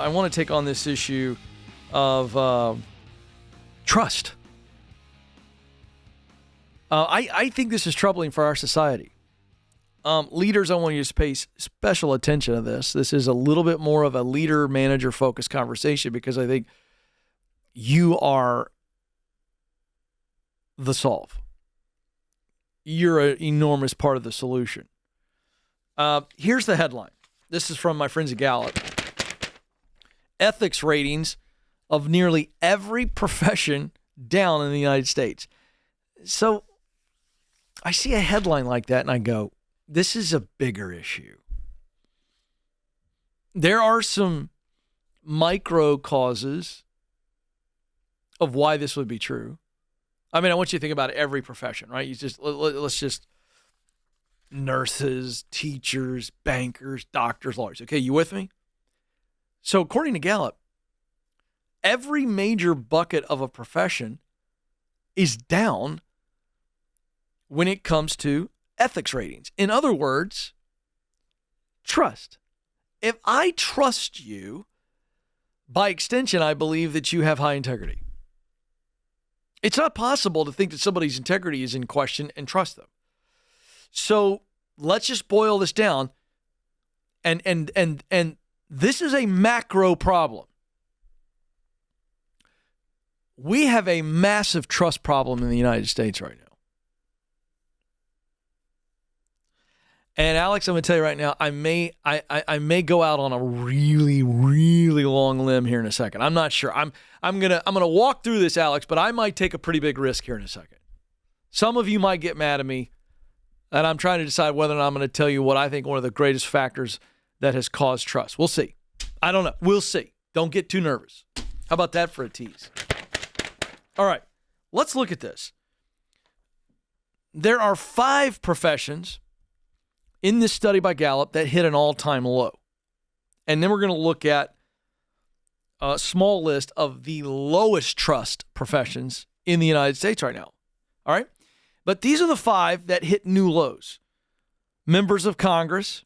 I want to take on this issue of trust. I think this is troubling for our society. Leaders, I want you to pay special attention to this. This is a little bit more of a leader-manager focused conversation because I think you are the solve. You're an enormous part of the solution. Here's the headline. This is from my friends at Gallup. Ethics ratings of nearly every profession down in the United States. So I see a headline like that and I go, this is a bigger issue. There are some micro causes of why this would be true. I mean, I want you to think about every profession, right? Let's just nurses, teachers, bankers, doctors, lawyers. Okay, you with me? So according to Gallup, every major bucket of a profession is down when it comes to ethics ratings. In other words, trust. If I trust you, by extension, I believe that you have high integrity. It's not possible to think that somebody's integrity is in question and trust them. So let's just boil this down. And this is a macro problem. We have a massive trust problem in the United States right now. And Alex, I'm going to tell you right now, I may go out on a really, really long limb here in a second. I'm not sure. I'm gonna walk through this, Alex, but I might take a pretty big risk here in a second. Some of you might get mad at me, and I'm trying to decide whether or not I'm going to tell you what I think one of the greatest factors that has caused trust. We'll see. I don't know. We'll see. Don't get too nervous. How about that for a tease? All right, let's look at this. There are 5 professions in this study by Gallup that hit an all-time low. And then we're going to look at a small list of the lowest trust professions in the United States right now. All right? But these are the 5 that hit new lows. Members of Congress,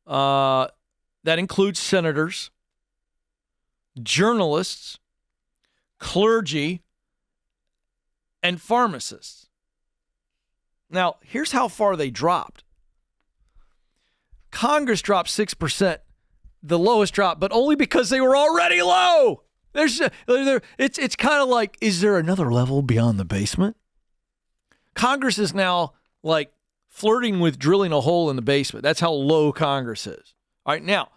that includes senators, journalists, clergy, and pharmacists. Now, here's how far they dropped. Congress dropped 6%, the lowest drop, but only because they were already low. It's kind of like, is there another level beyond the basement? Congress is now like flirting with drilling a hole in the basement. That's how low Congress is. All right, now,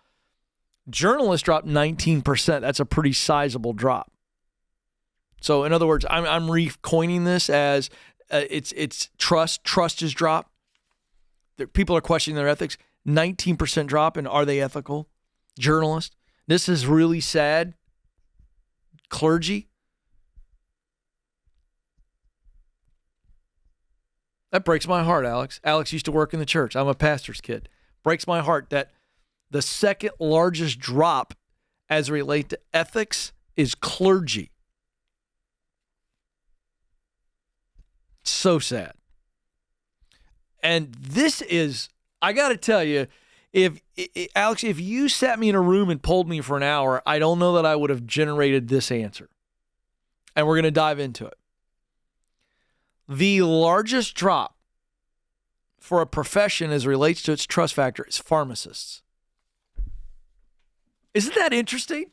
journalists dropped 19%. That's a pretty sizable drop. So, in other words, I'm recoining this as it's trust. Trust has dropped. People are questioning their ethics. 19% drop, and are they ethical? Journalists. This is really sad. Clergy. That breaks my heart, Alex. Alex used to work in the church. I'm a pastor's kid. Breaks my heart that the second largest drop as it relates to ethics is clergy. So sad. And this is, I got to tell you, Alex, if you sat me in a room and polled me for an hour, I don't know that I would have generated this answer. And we're going to dive into it. The largest drop for a profession as it relates to its trust factor is pharmacists. Isn't that interesting?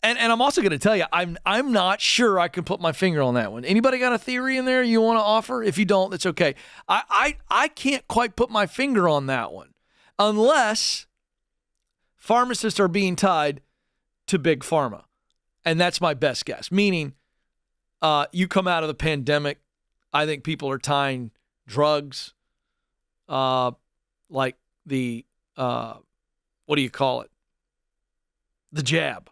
And I'm also going to tell you, I'm not sure I can put my finger on that one. Anybody got a theory in there you want to offer? If you don't, that's okay. I can't quite put my finger on that one unless pharmacists are being tied to big pharma. And that's my best guess. Meaning, you come out of the pandemic, I think people are tying drugs, like the, what do you call it? The jab.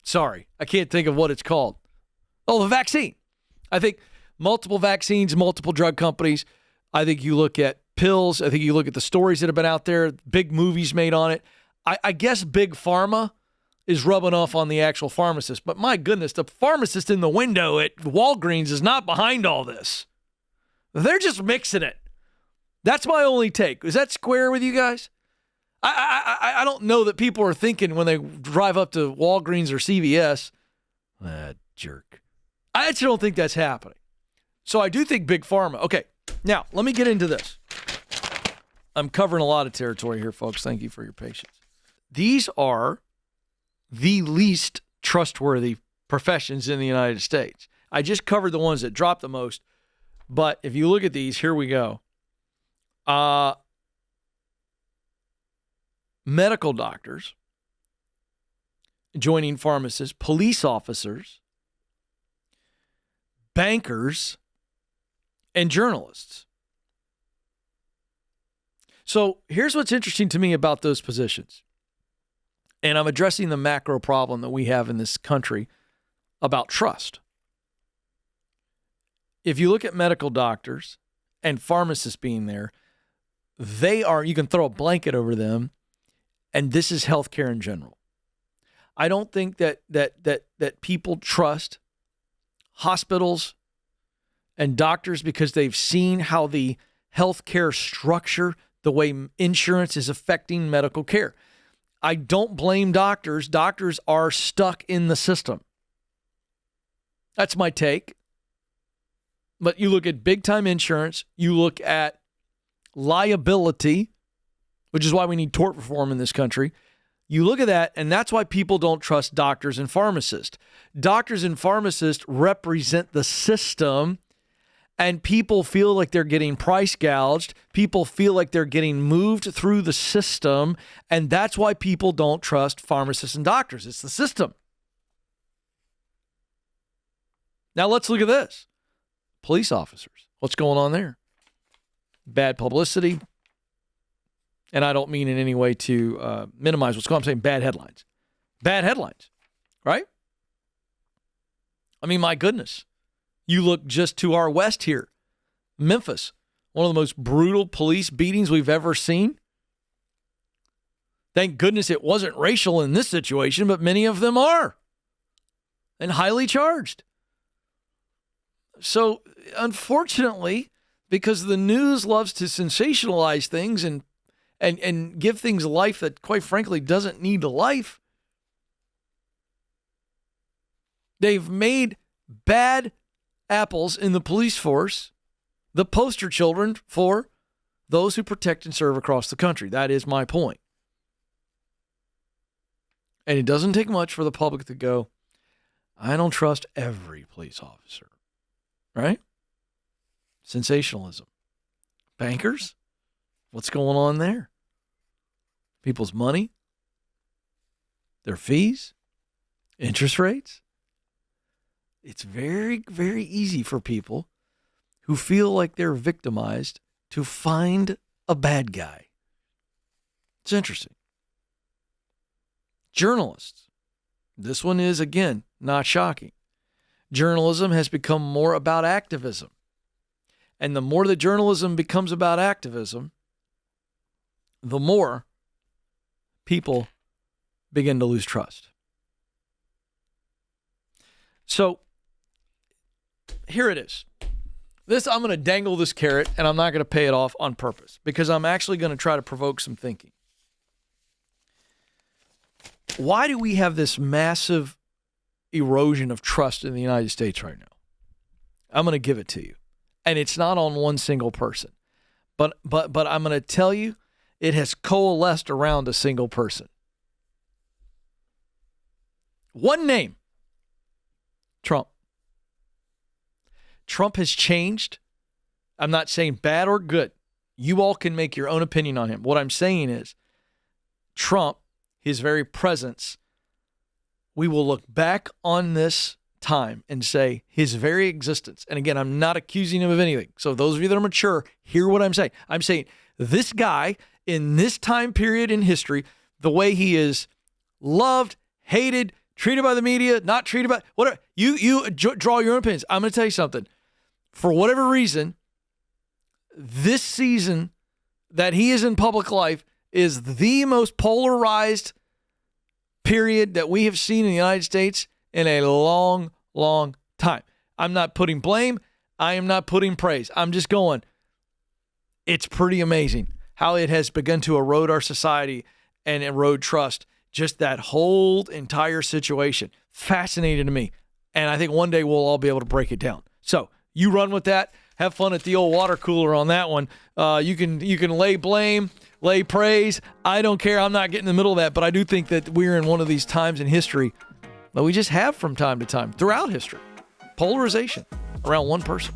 Sorry, I can't think of what it's called. Oh, the vaccine. I think multiple vaccines, multiple drug companies. I think you look at pills. I think you look at the stories that have been out there, big movies made on it. I guess big pharma is rubbing off on the actual pharmacist. But my goodness, the pharmacist in the window at Walgreens is not behind all this. They're just mixing it. That's my only take. Is that square with you guys? I don't know that people are thinking when they drive up to Walgreens or CVS, jerk. I actually don't think that's happening. So I do think Big Pharma. Okay, now let me get into this. I'm covering a lot of territory here, folks. Thank you for your patience. These are the least trustworthy professions in the United States. I just covered the ones that drop the most, but if you look at these, here we go. Medical doctors, joining pharmacists, police officers, bankers, and journalists. So here's what's interesting to me about those positions. And I'm addressing the macro problem that we have in this country about trust. If you look at medical doctors and pharmacists being there, they are, you can throw a blanket over them, and this is healthcare in general. I don't think that people trust hospitals and doctors because they've seen how the healthcare structure, the way insurance is affecting medical care. I don't blame doctors. Doctors are stuck in the system. That's my take. But you look at big-time insurance, you look at liability, which is why we need tort reform in this country. You look at that, and that's why people don't trust doctors and pharmacists. Doctors and pharmacists represent the system, and people feel like they're getting price gouged. People feel like they're getting moved through the system, and that's why people don't trust pharmacists and doctors. It's the system. Now let's look at this. Police officers. What's going on there? Bad publicity. And I don't mean in any way to minimize what's going on. I'm saying bad headlines. Bad headlines, right? I mean, my goodness. You look just to our west here. Memphis, one of the most brutal police beatings we've ever seen. Thank goodness it wasn't racial in this situation, but many of them are. And highly charged. So, unfortunately, because the news loves to sensationalize things and give things life that, quite frankly, doesn't need life, they've made bad apples in the police force the poster children for those who protect and serve across the country. That is my point. And it doesn't take much for the public to go, I don't trust every police officer. Right? Sensationalism. Bankers? What's going on there? People's money? Their fees? Interest rates? It's very, very easy for people who feel like they're victimized to find a bad guy. It's interesting. Journalists. This one is, again, not shocking. Journalism has become more about activism. And the more that journalism becomes about activism, the more people begin to lose trust. So here it is. I'm going to dangle this carrot, and I'm not going to pay it off on purpose because I'm actually going to try to provoke some thinking. Why do we have this massive erosion of trust in the United States right now? I'm going to give it to you. And it's not on one single person. But I'm going to tell you, it has coalesced around a single person. One name. Trump. Trump has changed. I'm not saying bad or good. You all can make your own opinion on him. What I'm saying is, Trump, his very presence, we will look back on this time and say his very existence. And again, I'm not accusing him of anything. So those of you that are mature, hear what I'm saying. I'm saying this guy in this time period in history, the way he is loved, hated, treated by the media, not treated by whatever. You draw your own opinions. I'm going to tell you something. For whatever reason, this season that he is in public life is the most polarized period that we have seen in the United States in a long, long time. I'm not putting blame. I am not putting praise. I'm just going, it's pretty amazing how it has begun to erode our society and erode trust. Just that whole entire situation. Fascinating to me. And I think one day we'll all be able to break it down. So you run with that. Have fun at the old water cooler on that one. You can lay blame, lay praise. I don't care. I'm not getting in the middle of that. But I do think that we're in one of these times in history that we just have from time to time throughout history. Polarization around one person.